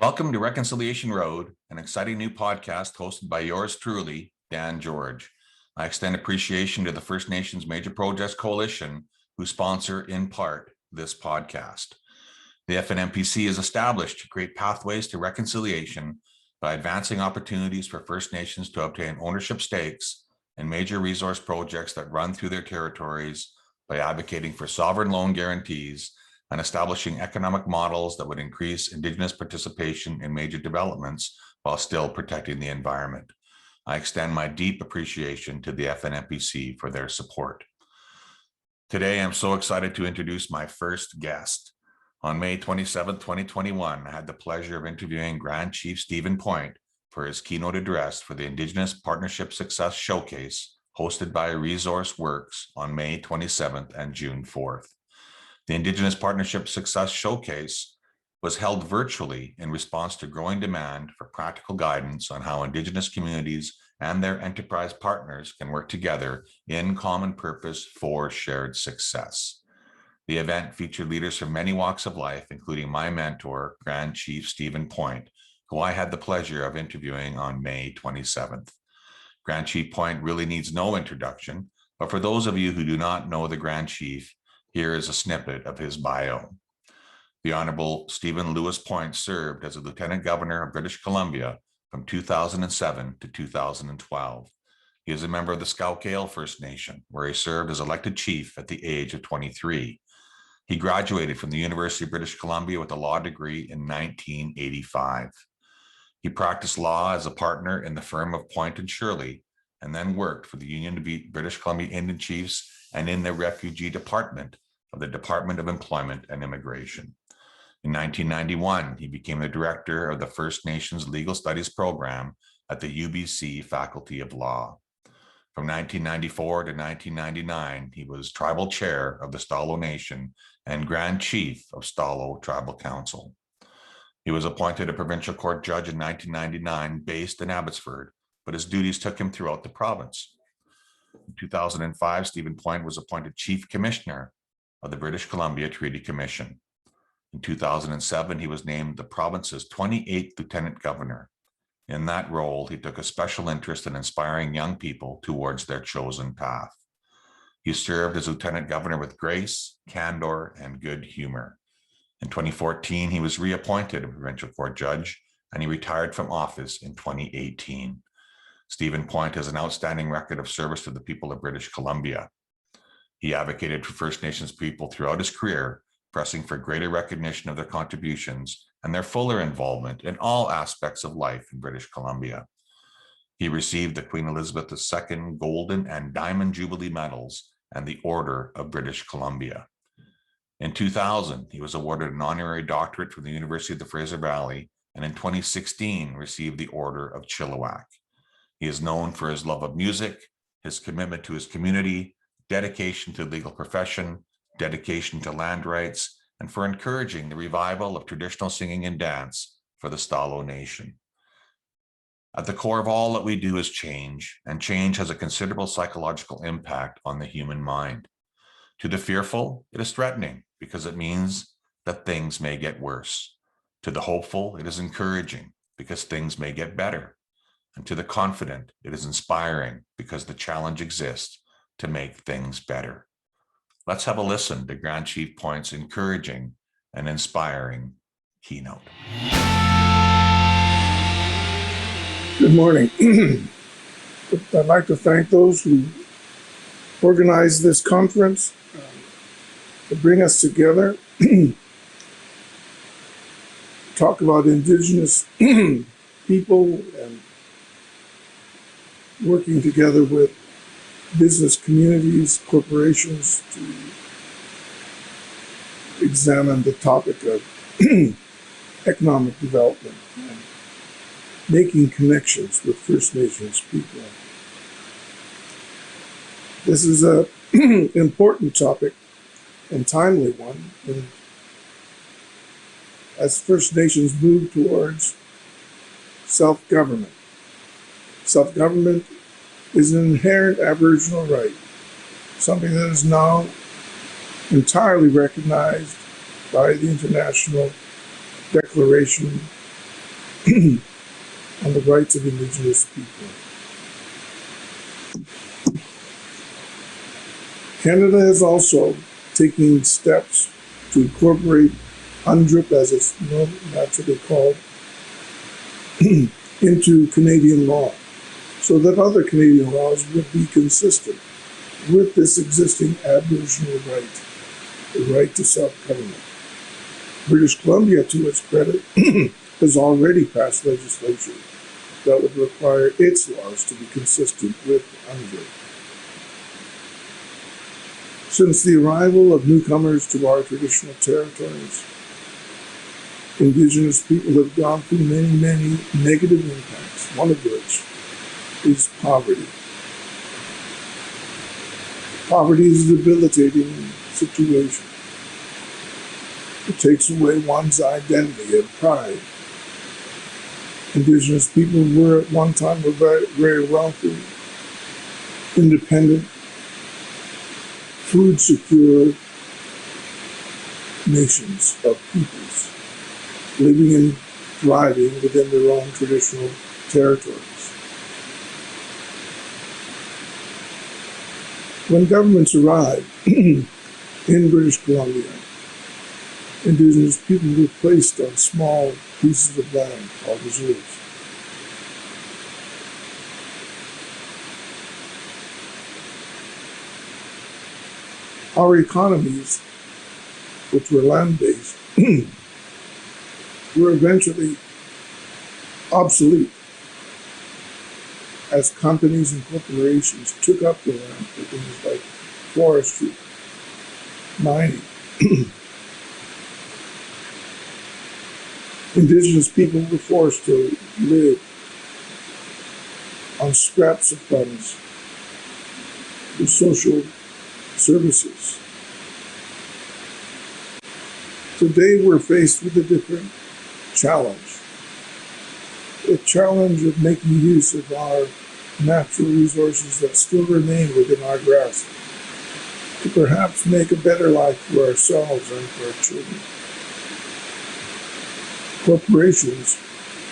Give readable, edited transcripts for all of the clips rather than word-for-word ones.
Welcome to Reconciliation Road, an exciting new podcast hosted by yours truly, Dan George. I extend appreciation to the First Nations Major Projects Coalition, who sponsor, in part, this podcast. The FNMPC is established to create pathways to reconciliation by advancing opportunities for First Nations to obtain ownership stakes in major resource projects that run through their territories, by advocating for sovereign loan guarantees and establishing economic models that would increase Indigenous participation in major developments while still protecting the environment. I extend my deep appreciation to the FNMPC for their support. Today, I'm so excited to introduce my first guest. On May 27, 2021, I had the pleasure of interviewing Grand Chief Steven Point for his keynote address for the Indigenous Partnerships Success Showcase, hosted by Resource Works on May 27th and June 4th. The Indigenous Partnerships Success Showcase was held virtually in response to growing demand for practical guidance on how Indigenous communities and their enterprise partners can work together in common purpose for shared success. The event featured leaders from many walks of life, including my mentor, Grand Chief Steven Point, who I had the pleasure of interviewing on May 27th. Grand Chief Point really needs no introduction, but for those of you who do not know the Grand Chief, here is a snippet of his bio. The Honourable Steven Lewis Point served as a Lieutenant Governor of British Columbia from 2007 to 2012. He is a member of the Skowkale First Nation, where he served as elected chief at the age of 23. He graduated from the University of British Columbia with a law degree in 1985. He practiced law as a partner in the firm of Point and Shirley, and then worked for the Union of British Columbia Indian Chiefs and in the Refugee Department of the Department of Employment and Immigration. In 1991, he became the director of the First Nations Legal Studies program at the UBC Faculty of Law. From 1994 to 1999, he was tribal chair of the Stalo Nation and Grand Chief of Stalo Tribal Council. He was appointed a provincial court judge in 1999 based in Abbotsford, but his duties took him throughout the province. In 2005, Steven Point was appointed Chief Commissioner of the British Columbia Treaty Commission. In 2007, he was named the province's 28th Lieutenant Governor. In that role, he took a special interest in inspiring young people towards their chosen path. He served as Lieutenant Governor with grace, candor, and good humor. In 2014, he was reappointed a provincial court judge, and he retired from office in 2018. Steven Point has an outstanding record of service to the people of British Columbia. He advocated for First Nations people throughout his career, pressing for greater recognition of their contributions and their fuller involvement in all aspects of life in British Columbia. He received the Queen Elizabeth II Golden and Diamond Jubilee Medals and the Order of British Columbia. In 2000, he was awarded an honorary doctorate from the University of the Fraser Valley, and in 2016 received the Order of Chilliwack. He is known for his love of music, his commitment to his community, dedication to the legal profession, dedication to land rights, and for encouraging the revival of traditional singing and dance for the Stalo Nation. At the core of all that we do is change, and change has a considerable psychological impact on the human mind. To the fearful, it is threatening because it means that things may get worse. To the hopeful, it is encouraging because things may get better. And to the confident, it is inspiring because the challenge exists to make things better. Let's have a listen to Grand Chief Point's encouraging and inspiring keynote. Good morning. I'd like to thank those who organized this conference to bring us together, talk about Indigenous people and working together with business communities, corporations to examine the topic of economic development and making connections with First Nations people. This is an important topic and timely one, and as First Nations move towards self-government. Self-government is an inherent Aboriginal right, something that is now entirely recognized by the International Declaration on the rights of Indigenous people. Canada is also taking steps to incorporate UNDRIP, as it's naturally called, into Canadian law, so that other Canadian laws would be consistent with this existing Aboriginal right, the right to self-government. British Columbia, to its credit, has already passed legislation that would require its laws to be consistent with UNDRIP. Since the arrival of newcomers to our traditional territories, Indigenous people have gone through many, many negative impacts, one of which is poverty. Poverty is a debilitating situation. It takes away one's identity and pride. Indigenous people were at one time very, very wealthy, independent, food secure nations of peoples, living and thriving within their own traditional territories. When governments arrived in British Columbia, Indigenous people were placed on small pieces of land called reserves. Our economies, which were land-based, were eventually obsolete as companies and corporations took up the land for things like forestry, mining. Indigenous people were forced to live on scraps of funds for social services. Today we're faced with a different challenge. A challenge of making use of our natural resources that still remain within our grasp to perhaps make a better life for ourselves and for our children. Corporations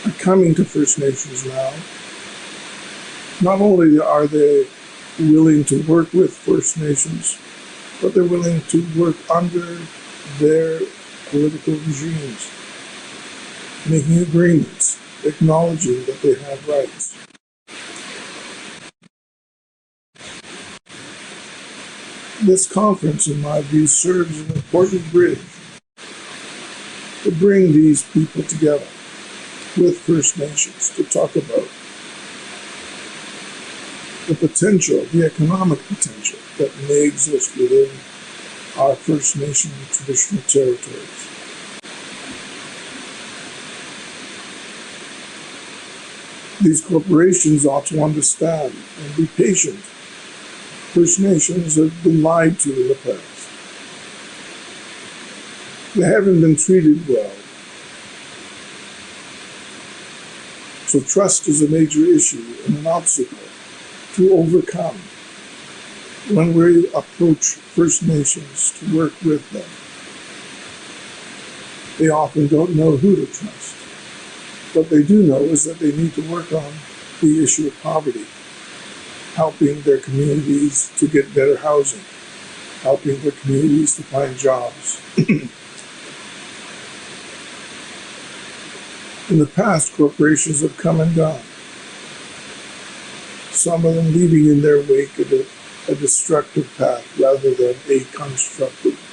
are coming to First Nations now. Not only are they willing to work with First Nations, but they're willing to work under their political regimes, making agreements, acknowledging that they have rights. This conference, in my view, serves as an important bridge to bring these people together with First Nations to talk about the potential, the economic potential that may exist within our First Nation traditional territories. These corporations ought to understand and be patient. First Nations have been lied to in the past. They haven't been treated well. So trust is a major issue and an obstacle to overcome when we approach First Nations to work with them. They often don't know who to trust. What they do know is that they need to work on the issue of poverty, helping their communities to get better housing, helping their communities to find jobs. In the past, corporations have come and gone, some of them leaving in their wake a destructive path rather than a constructive path.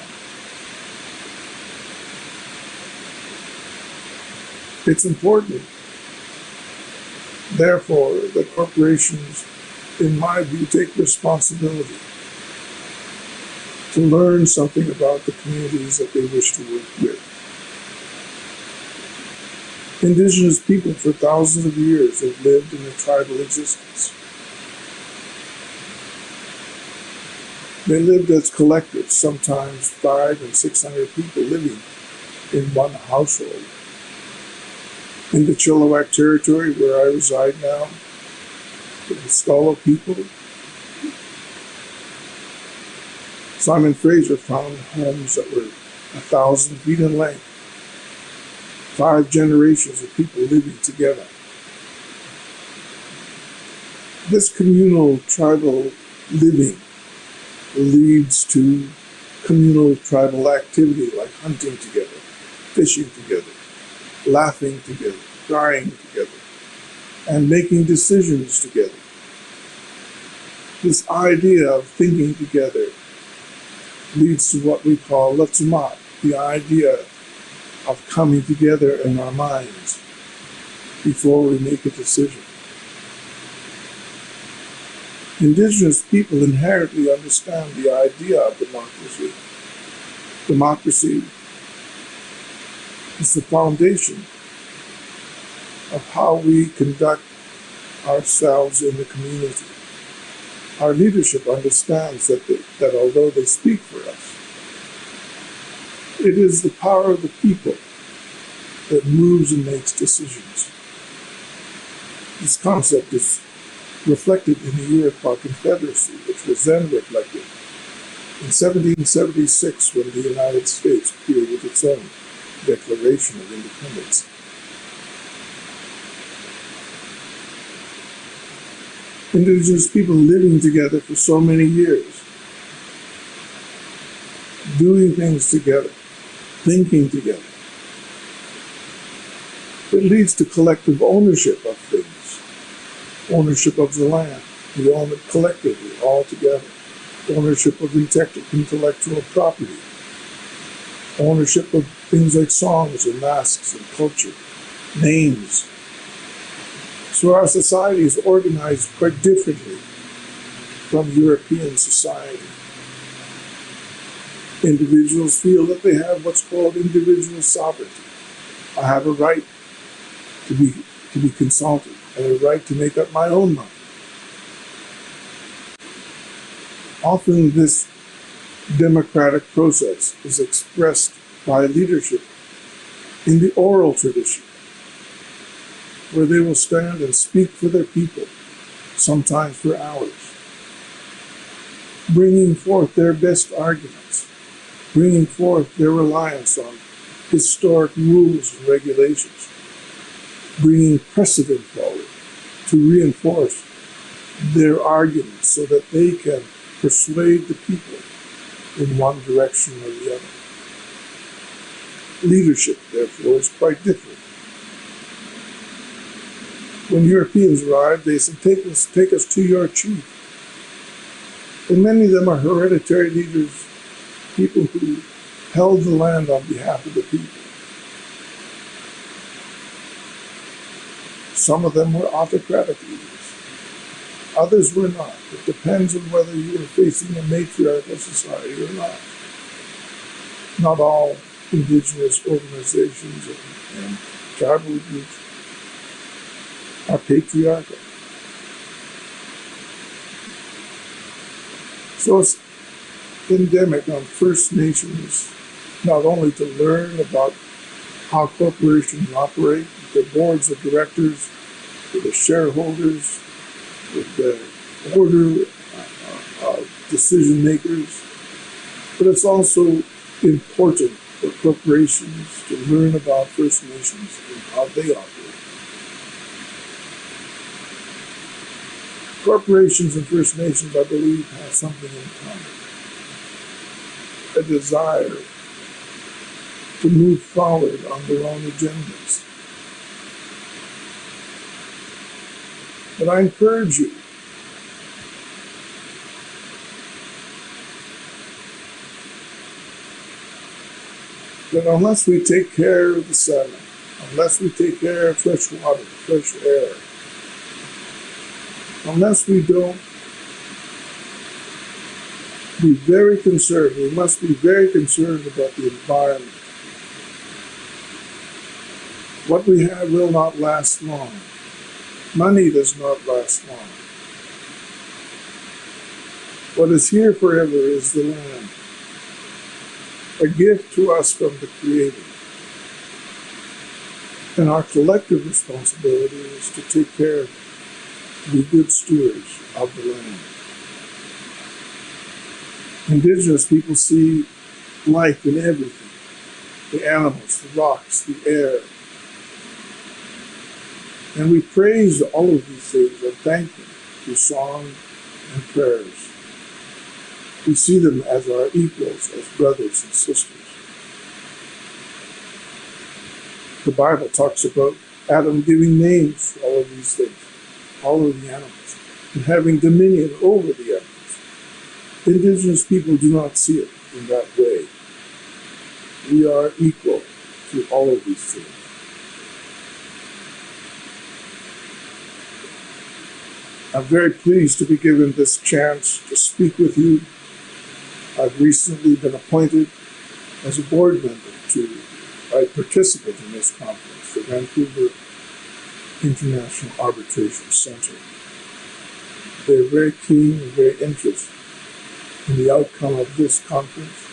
It's important, therefore, that corporations, in my view, take responsibility to learn something about the communities that they wish to work with. Indigenous people for thousands of years have lived in a tribal existence. They lived as collectives, sometimes 500 and 600 people living in one household. In the Chilliwack territory where I reside now, the Skowkale people, Simon Fraser found homes that were 1,000 feet in length, 5 generations of people living together. This communal tribal living leads to communal tribal activity like hunting together, fishing together, laughing together, crying together, and making decisions together. This idea of thinking together leads to what we call letsumat, the idea of coming together in our minds before we make a decision. Indigenous people inherently understand the idea of democracy. Democracy is the foundation of how we conduct ourselves in the community. Our leadership understands that although they speak for us, it is the power of the people that moves and makes decisions. This concept is reflected in the Iroquois Confederacy, which was then reflected in 1776 when the United States created its own Declaration of Independence. Indigenous people living together for so many years, doing things together, thinking together. It leads to collective ownership of things, ownership of the land. We own it collectively, all together. Ownership of intellectual property, ownership of things like songs and masks and culture, names. So our society is organized quite differently from European society. Individuals feel that they have what's called individual sovereignty. I have a right to be consulted. I have a right to make up my own mind. Often this democratic process is expressed by leadership in the oral tradition, where they will stand and speak for their people, sometimes for hours, bringing forth their best arguments, bringing forth their reliance on historic rules and regulations, bringing precedent forward to reinforce their arguments so that they can persuade the people in one direction or the other. Leadership, therefore, is quite different. When Europeans arrived, they said, take us to your chief. And many of them are hereditary leaders, people who held the land on behalf of the people. Some of them were autocratic leaders. Others were not. It depends on whether you are facing a matriarchal society or not. Not all Indigenous organizations and tribal groups are patriarchal. So it's endemic on First Nations not only to learn about how corporations operate, with their boards of directors, with the shareholders, with the order of decision makers, but it's also important for corporations to learn about First Nations and how they operate. Corporations and First Nations, I believe, have something in common. A desire to move forward on their own agendas. But I encourage you that unless we take care of the salmon, unless we take care of fresh water, fresh air, unless we don't be very concerned, we must be very concerned about the environment. What we have will not last long. Money does not last long. What is here forever is the land, a gift to us from the Creator. And our collective responsibility is to take care, to be good stewards of the land. Indigenous people see life in everything, the animals, the rocks, the air, And we praise all of these things and thank them through song and prayers. We see them as our equals, as brothers and sisters. The Bible talks about Adam giving names to all of these things, all of the animals, and having dominion over the animals. Indigenous people do not see it in that way. We are equal to all of these things. I'm very pleased to be given this chance to speak with you. I've recently been appointed as a board member I participate in this conference, the Vancouver International Arbitration Center. They're very keen and very interested in the outcome of this conference,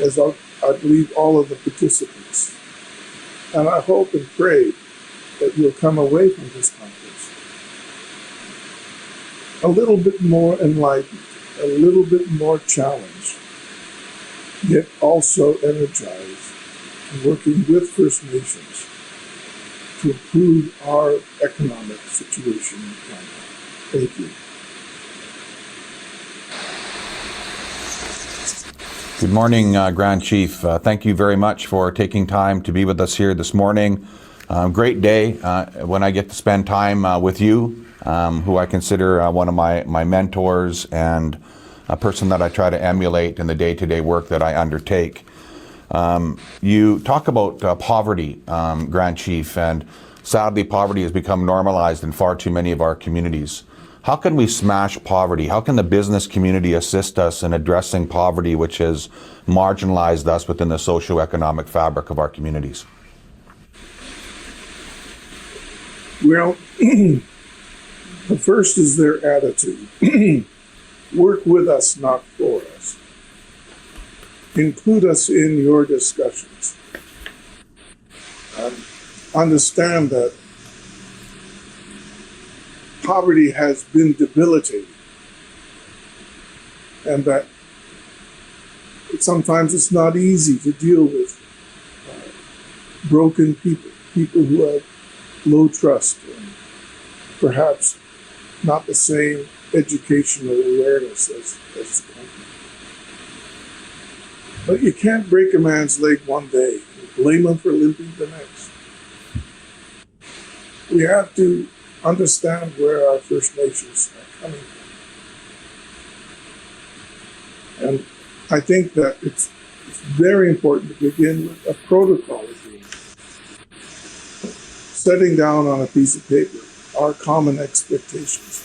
as I believe all of the participants. And I hope and pray that you'll come away from this conference a little bit more enlightened, a little bit more challenged, yet also energized in working with First Nations to improve our economic situation in Canada. Thank you. Good morning, Grand Chief. Thank you very much for taking time to be with us here this morning. Great day when I get to spend time with you, who I consider one of my mentors and a person that I try to emulate in the day-to-day work that I undertake. You talk about poverty, Grand Chief, and sadly poverty has become normalized in far too many of our communities. How can we smash poverty? How can the business community assist us in addressing poverty, which has marginalized us within the socioeconomic fabric of our communities? Well, the first is their attitude. Work with us, not for us. Include us in your discussions. Understand that poverty has been debilitating, and that sometimes it's not easy to deal with broken people, people who have low trust and perhaps not the same educational awareness as the country. But you can't break a man's leg one day and blame him for limping the next. We have to understand where our First Nations are coming from. And I think that it's very important to begin with a protocol agreement. Setting down on a piece of paper our common expectations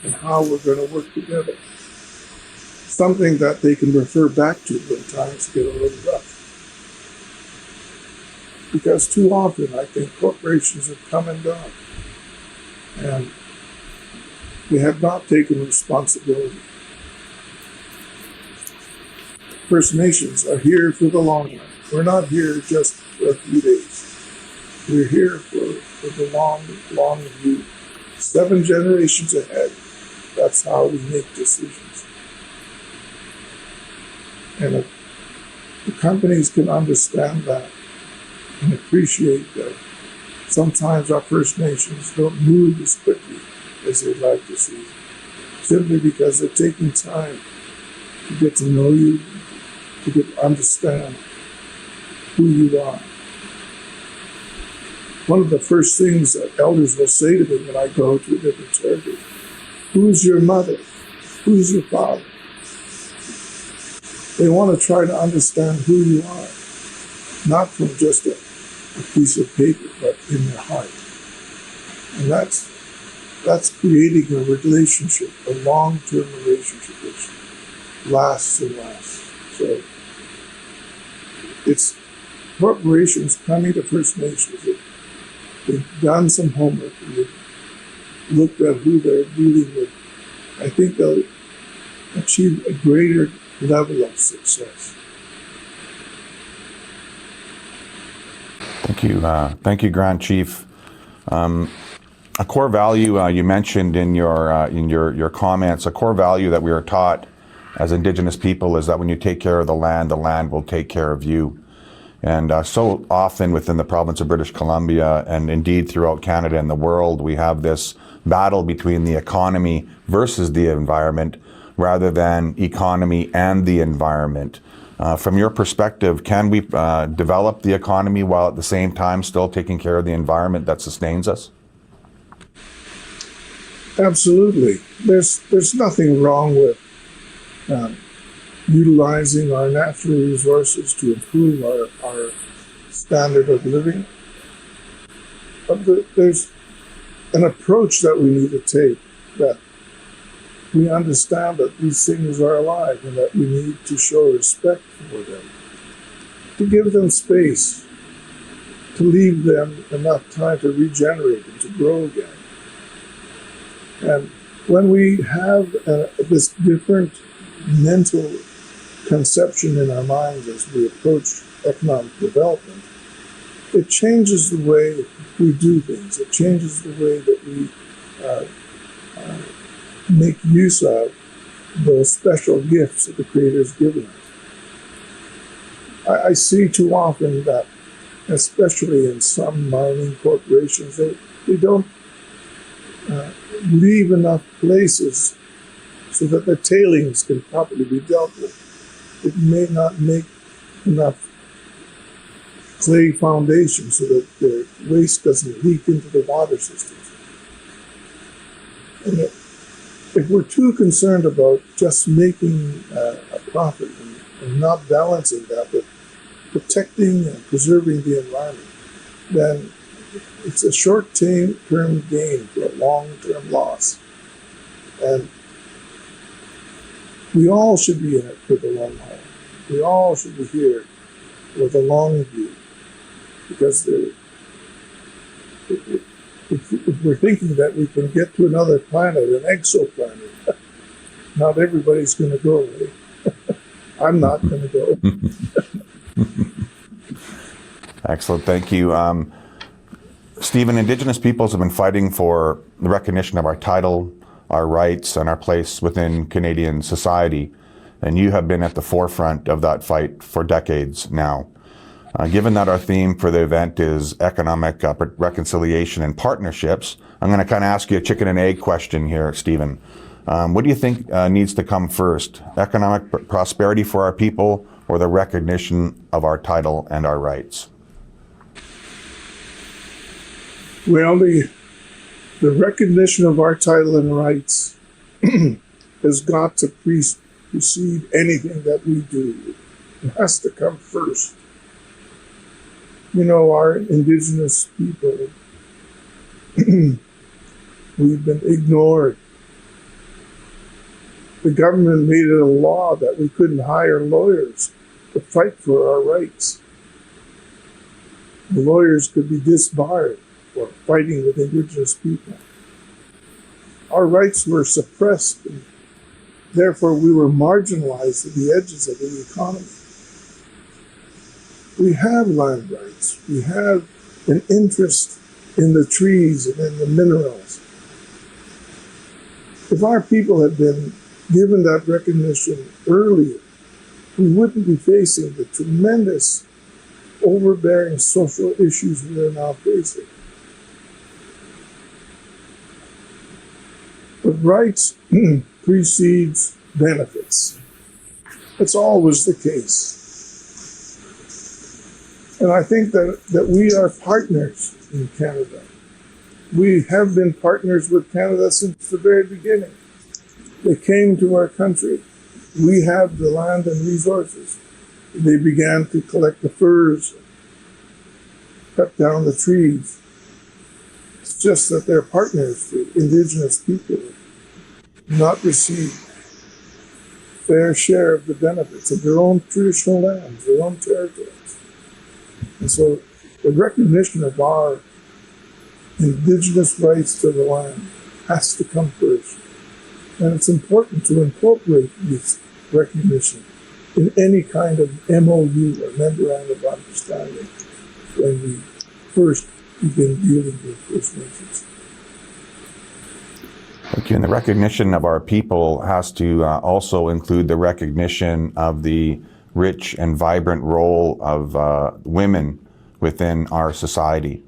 and how we're going to work together. Something that they can refer back to when times get a little rough. Because too often I think corporations have come and gone. And we have not taken responsibility. First Nations are here for the long run. We're not here just for a few days. We're here for the long view. 7 generations ahead. That's how we make decisions. And if the companies can understand that and appreciate that sometimes our First Nations don't move as quickly as they'd like to see, simply because they're taking time to get to know you, to get to understand who you are. One of the first things that elders will say to me when I go to a different territory, who's your mother? Who's your father? They want to try to understand who you are, not from just a piece of paper, but in their heart. And that's creating a relationship, a long-term relationship which lasts and lasts. So it's corporations coming to First Nations. They've done some homework and they've looked at who they're dealing with. I think they'll achieve a greater level of success. Thank you, Grand Chief. A core value you mentioned in your comments, a core value that we are taught as Indigenous people is that when you take care of the land will take care of you. And so often within the province of British Columbia, and indeed throughout Canada and the world, we have this battle between the economy versus the environment, rather than economy and the environment. From your perspective, can we develop the economy while at the same time still taking care of the environment that sustains us? Absolutely. There's nothing wrong with utilizing our natural resources to improve our standard of living. But there's an approach that we need to take, that we understand that these things are alive and that we need to show respect for them, to give them space, to leave them enough time to regenerate and to grow again. And when we have this different mental conception in our minds as we approach economic development, it changes the way we do things. It changes the way that we make use of those special gifts that the Creator has given us. I see too often that, especially in some mining corporations, they don't leave enough places so that the tailings can properly be dealt with. It may not make enough clay foundation so that the waste doesn't leak into the water systems. And if we're too concerned about just making a profit and not balancing that with protecting and preserving the environment, then it's a short-term gain for a long-term loss. And we all should be in it for the long haul. We all should be here with a long view. Because if we're thinking that we can get to another planet, an exoplanet, not everybody's going to go. I'm not going to go. Excellent. Thank you. Stephen, Indigenous peoples have been fighting for the recognition of our title, our rights, and our place within Canadian society. And you have been at the forefront of that fight for decades now. Given that our theme for the event is economic reconciliation and partnerships, I'm going to kind of ask you a chicken and egg question here, Stephen. What do you think needs to come first? Economic prosperity for our people, or the recognition of our title and our rights? Well, the recognition of our title and rights has got to precede anything that we do. It has to come first. You know, our Indigenous people, we've been ignored. The government made it a law that we couldn't hire lawyers to fight for our rights. The lawyers could be disbarred for fighting with Indigenous people. Our rights were suppressed, and therefore we were marginalized at the edges of the economy. We have land rights. We have an interest in the trees and in the minerals. If our people had been given that recognition earlier, we wouldn't be facing the tremendous overbearing social issues we are now facing. But rights precedes benefits. That's always the case. And I think that we are partners in Canada. We have been partners with Canada since the very beginning. They came to our country. We have the land and resources. They began to collect the furs, cut down the trees. It's just that their partners, the Indigenous people, not receive fair share of the benefits of their own traditional lands, their own territories. And so the recognition of our Indigenous rights to the land has to come first. And it's important to incorporate this recognition in any kind of MOU or memorandum of understanding when we first begin dealing with First Nations. Thank you. And the recognition of our people has to also include the recognition of the rich and vibrant role of women within our society.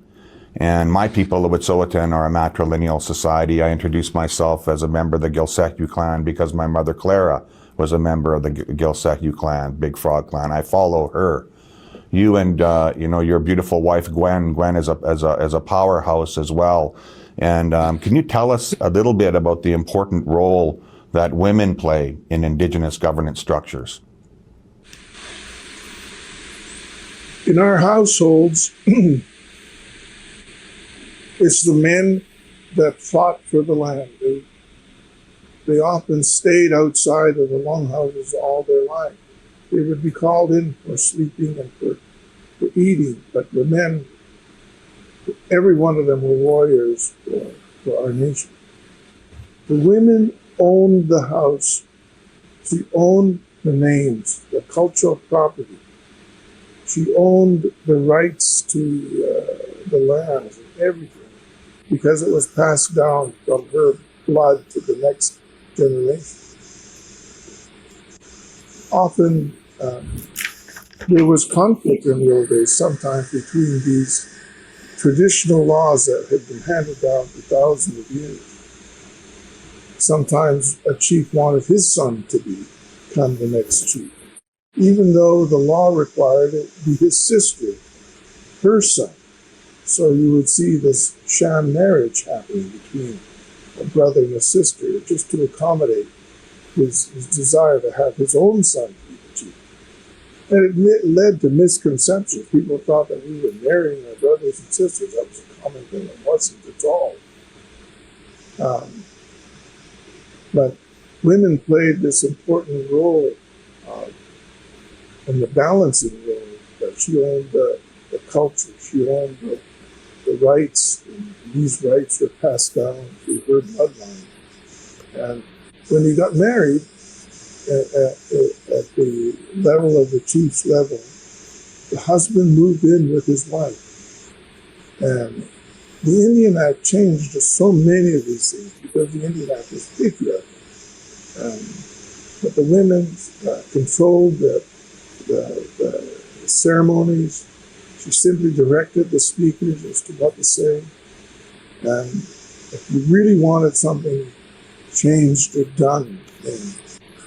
And my people, the Wet'suwet'en, are a matrilineal society. I introduced myself as a member of the Gilsekyu clan because my mother Clara was a member of the Gilsekyu clan, Big Frog clan. I follow her. You and your beautiful wife Gwen. Gwen is a powerhouse as well. And can you tell us a little bit about the important role that women play in Indigenous governance structures? In our households, it's the men that fought for the land. They often stayed outside of the longhouses all their life. They would be called in for sleeping and for eating, but the men, every one of them were warriors for our nation. The women owned the house. She owned the names, the cultural property. She owned the rights to the lands and everything, because it was passed down from her blood to the next generation. Often there was conflict in the old days, sometimes between these traditional laws that had been handed down for thousands of years. Sometimes a chief wanted his son to become the next chief, even though the law required it be his sister, her son. So you would see this sham marriage happening between a brother and a sister just to accommodate his desire to have his own son be the chief. And it led to misconceptions. People thought that we were marrying our brothers and sisters. That was a common thing. It wasn't at all. But women played this important role in the balancing role. That she owned the culture. She owned the rights. And these rights were passed down through her bloodline. And when he got married, at the level of the chief's level, the husband moved in with his wife. And the Indian Act changed so many of these things because the Indian Act was patriarchal. But the women controlled the ceremonies. She simply directed the speakers as to what to say. And if you really wanted something changed or done in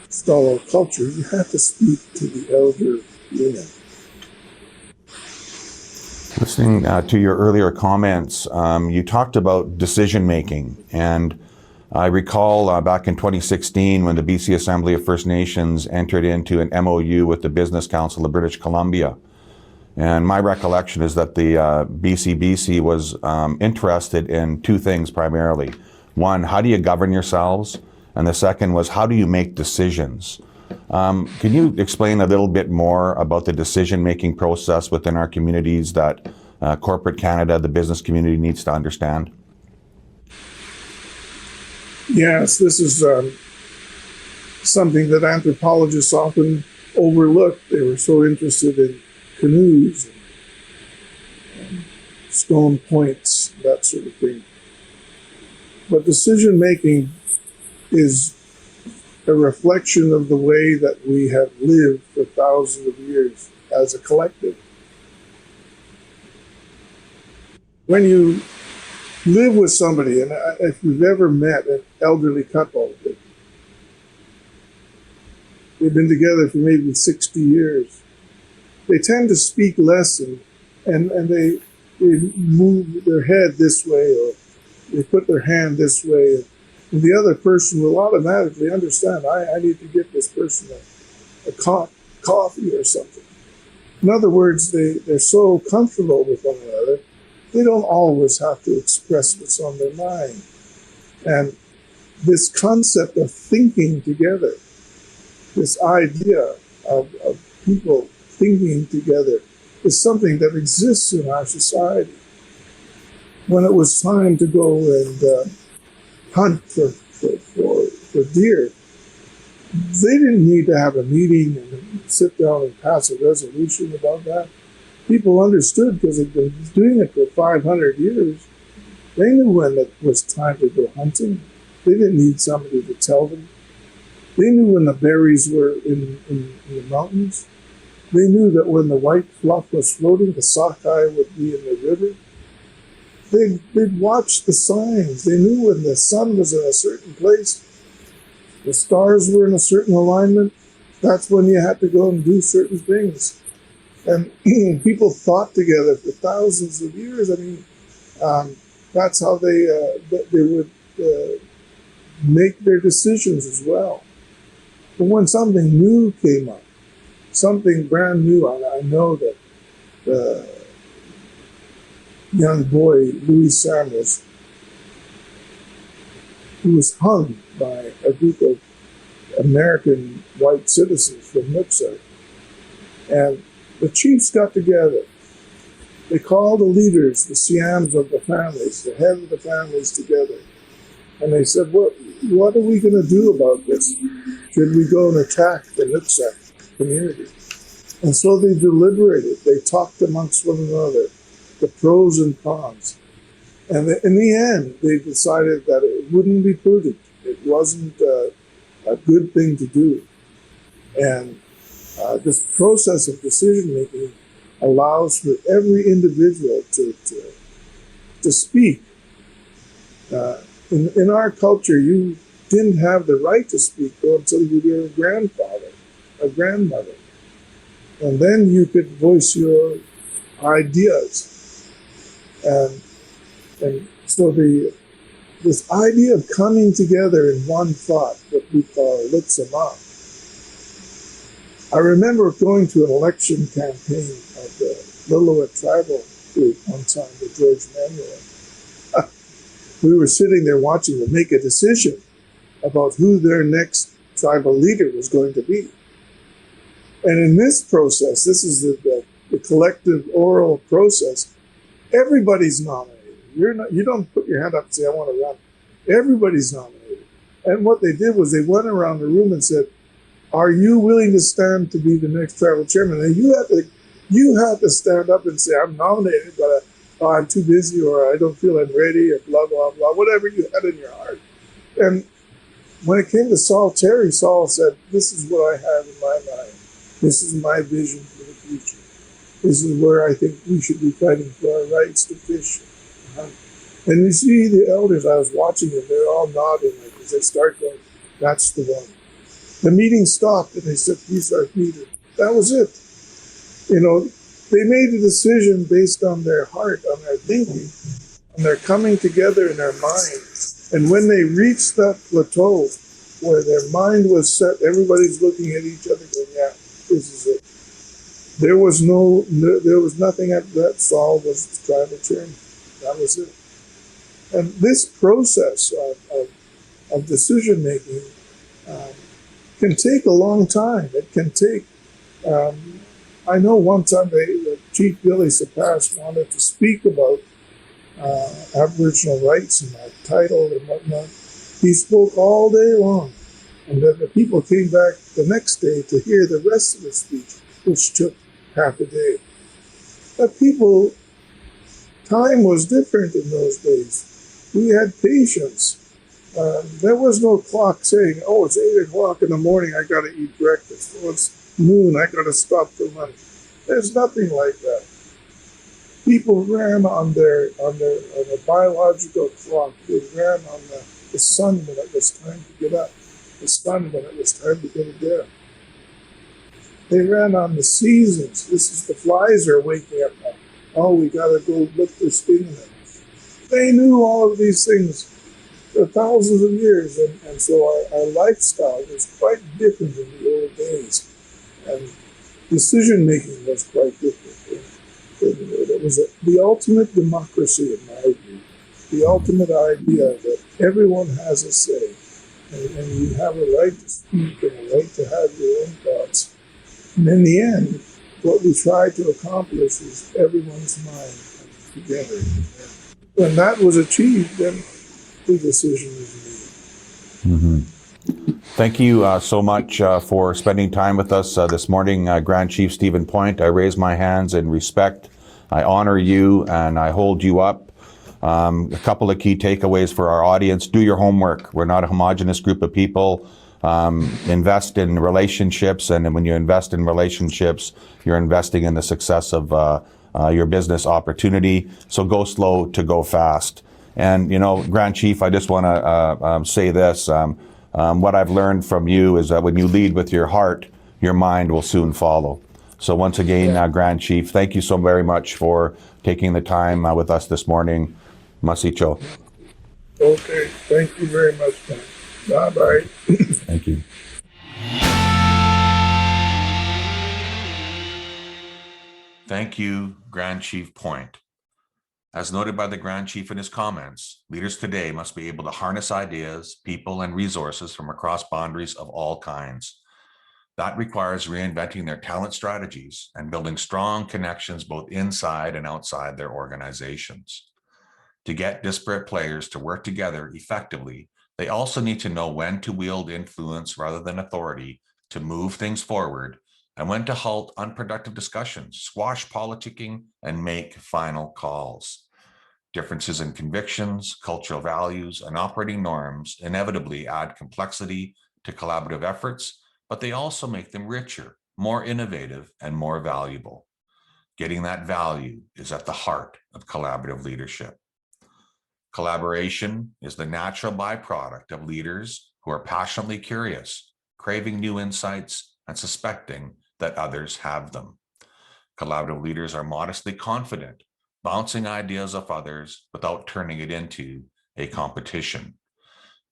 Skowkale culture, you had to speak to the elder women. Listening to your earlier comments, you talked about decision making, and I recall back in 2016 when the BC Assembly of First Nations entered into an MOU with the Business Council of British Columbia. And my recollection is that the BCBC was interested in two things primarily. One, how do you govern yourselves? And the second was, how do you make decisions? Can you explain a little bit more about the decision-making process within our communities that corporate Canada, the business community, needs to understand? Yes, this is something that anthropologists often overlook. They were so interested in canoes and stone points, that sort of thing. But decision making is a reflection of the way that we have lived for thousands of years as a collective. When you live with somebody, and if you've ever met an elderly couple, they've been together for maybe 60 years, they tend to speak less and they move their head this way or they put their hand this way. And the other person will automatically understand, I need to get this person a coffee or something. In other words, they're so comfortable with one another, they don't always have to express what's on their mind. And this concept of thinking together, this idea of people thinking together, is something that exists in our society. When it was time to go and hunt for deer, they didn't need to have a meeting and sit down and pass a resolution about that. People understood because they've been doing it for 500 years. They knew when it was time to go hunting. They didn't need somebody to tell them. They knew when the berries were in the mountains. They knew that when the white fluff was floating, the sockeye would be in the river. They'd watch the signs. They knew when the sun was in a certain place, the stars were in a certain alignment, that's when you had to go and do certain things. And people thought together for thousands of years. I mean, that's how they would make their decisions as well. But when something new came up, something brand new, I know that the young boy, Louis Samuels, who was hung by a group of American white citizens from Nooksack. And the chiefs got together. They called the leaders, the Siams of the families, the head of the families together. And they said, what are we going to do about this? Should we go and attack the Nooksack community? And so they deliberated. They talked amongst one another, the pros and cons. And in the end, they decided that it wouldn't be prudent. It wasn't a good thing to do. And this process of decision-making allows for every individual to speak. In our culture, you didn't have the right to speak until you were a grandfather, a grandmother. And then you could voice your ideas. And so this idea of coming together in one thought, what we call Litsama. I remember going to an election campaign of the Lillooet tribal group one time with George Manuel. We were sitting there watching them make a decision about who their next tribal leader was going to be. And in this process, this is the collective oral process, everybody's nominated. You don't put your hand up and say, I want to run. Everybody's nominated. And what they did was they went around the room and said, are you willing to stand to be the next tribal chairman? And you had to stand up and say, I'm nominated, but I'm too busy, or I don't feel I'm ready, or blah, blah, blah, whatever you had in your heart. And when it came to Saul Terry, Saul said, this is what I have in my mind. This is my vision for the future. This is where I think we should be fighting for our rights to fish. And you see the elders, I was watching them, they're all nodding like this. They start going, that's the one. The meeting stopped and they said, peace are needed. That was it. You know, they made a decision based on their heart, on their thinking, and they're coming together in their mind. And when they reached that plateau where their mind was set, everybody's looking at each other going, yeah, this is it. There was nothing after that. Saul was the tribal chairman. That was it. And this process of decision making can take a long time. It can take. I know one time the Chief Billy Sepash wanted to speak about Aboriginal rights and that title and whatnot. He spoke all day long, and then the people came back the next day to hear the rest of the speech, which took half a day. But time was different in those days. We had patience. There was no clock saying, oh, it's 8 o'clock in the morning, I got to eat breakfast. Oh, it's noon, I got to stop for lunch. There's nothing like that. People ran on a biological clock. They ran on the sun when it was time to get up, the sun when it was time to go to bed. They ran on the seasons. This is the flies are waking up now. Oh, we got to go look for stinging them. They knew all of these things for thousands of years, and so our lifestyle was quite different in the old days, and decision-making was quite different. It was the ultimate democracy, in my view, the ultimate idea that everyone has a say, and you have a right to speak and a right to have your own thoughts. And in the end, what we try to accomplish is everyone's mind coming together. When that was achieved, then the decision was made. Mm-hmm. Thank you so much for spending time with us this morning, Grand Chief Steven Point. I raise my hands in respect. I honor you and I hold you up. A couple of key takeaways for our audience. Do your homework. We're not a homogenous group of people. invest in relationships, and when you invest in relationships, you're investing in the success of your business opportunity. So go slow to go fast. And, Grand Chief, I just want to say this. What I've learned from you is that when you lead with your heart, your mind will soon follow. So once again, Grand Chief, thank you so very much for taking the time with us this morning. Masicho. Okay, thank you very much, man. Bye-bye. Thank you. Thank you, Grand Chief Point. As noted by the Grand Chief in his comments, leaders today must be able to harness ideas, people, and resources from across boundaries of all kinds. That requires reinventing their talent strategies and building strong connections both inside and outside their organizations. To get disparate players to work together effectively, they also need to know when to wield influence rather than authority to move things forward, and when to halt unproductive discussions, squash politicking, and make final calls. Differences in convictions, cultural values, and operating norms inevitably add complexity to collaborative efforts, but they also make them richer, more innovative, and more valuable. Getting that value is at the heart of collaborative leadership. Collaboration is the natural byproduct of leaders who are passionately curious, craving new insights, and suspecting that others have them. Collaborative leaders are modestly confident, bouncing ideas off others without turning it into a competition.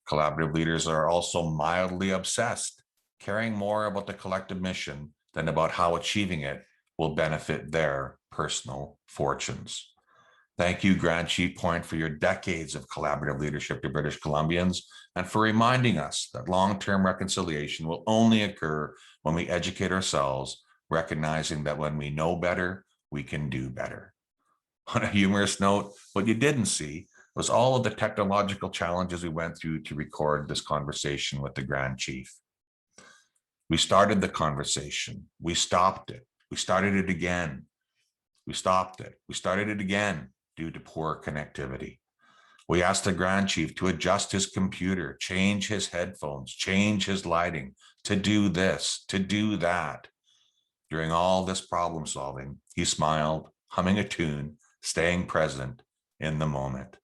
Collaborative leaders are also mildly obsessed, caring more about the collective mission than about how achieving it will benefit their personal fortunes. Thank you, Grand Chief Point, for your decades of collaborative leadership to British Columbians and for reminding us that long-term reconciliation will only occur when we educate ourselves, recognizing that when we know better, we can do better. On a humorous note, what you didn't see was all of the technological challenges we went through to record this conversation with the Grand Chief. We started the conversation. We stopped it. We started it again. We stopped it. We started it again due to poor connectivity. We asked the Grand Chief to adjust his computer, change his headphones, change his lighting, to do this, to do that. During all this problem solving, he smiled, humming a tune, staying present in the moment.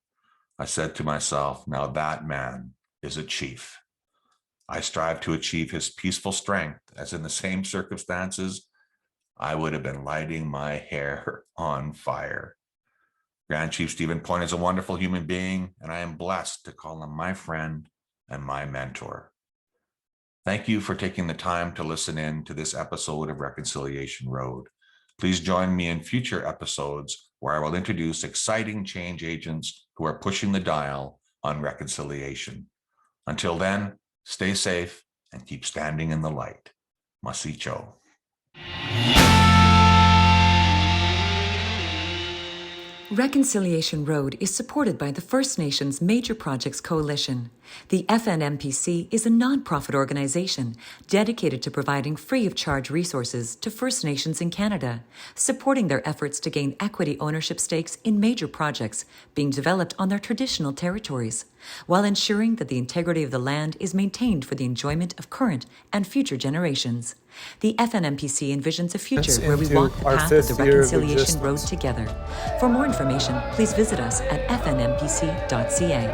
I said to myself, now that man is a chief. I strive to achieve his peaceful strength, as in the same circumstances, I would have been lighting my hair on fire. Grand Chief Steven Point is a wonderful human being, and I am blessed to call him my friend and my mentor. Thank you for taking the time to listen in to this episode of Reconciliation Road. Please join me in future episodes where I will introduce exciting change agents who are pushing the dial on reconciliation. Until then, stay safe and keep standing in the light. Masicho. Reconciliation Road is supported by the First Nations Major Projects Coalition. The FNMPC is a non-profit organization dedicated to providing free-of-charge resources to First Nations in Canada, supporting their efforts to gain equity ownership stakes in major projects being developed on their traditional territories, while ensuring that the integrity of the land is maintained for the enjoyment of current and future generations. The FNMPC envisions a future where we walk the path of the Reconciliation Road together. For more information, please visit us at fnmpc.ca.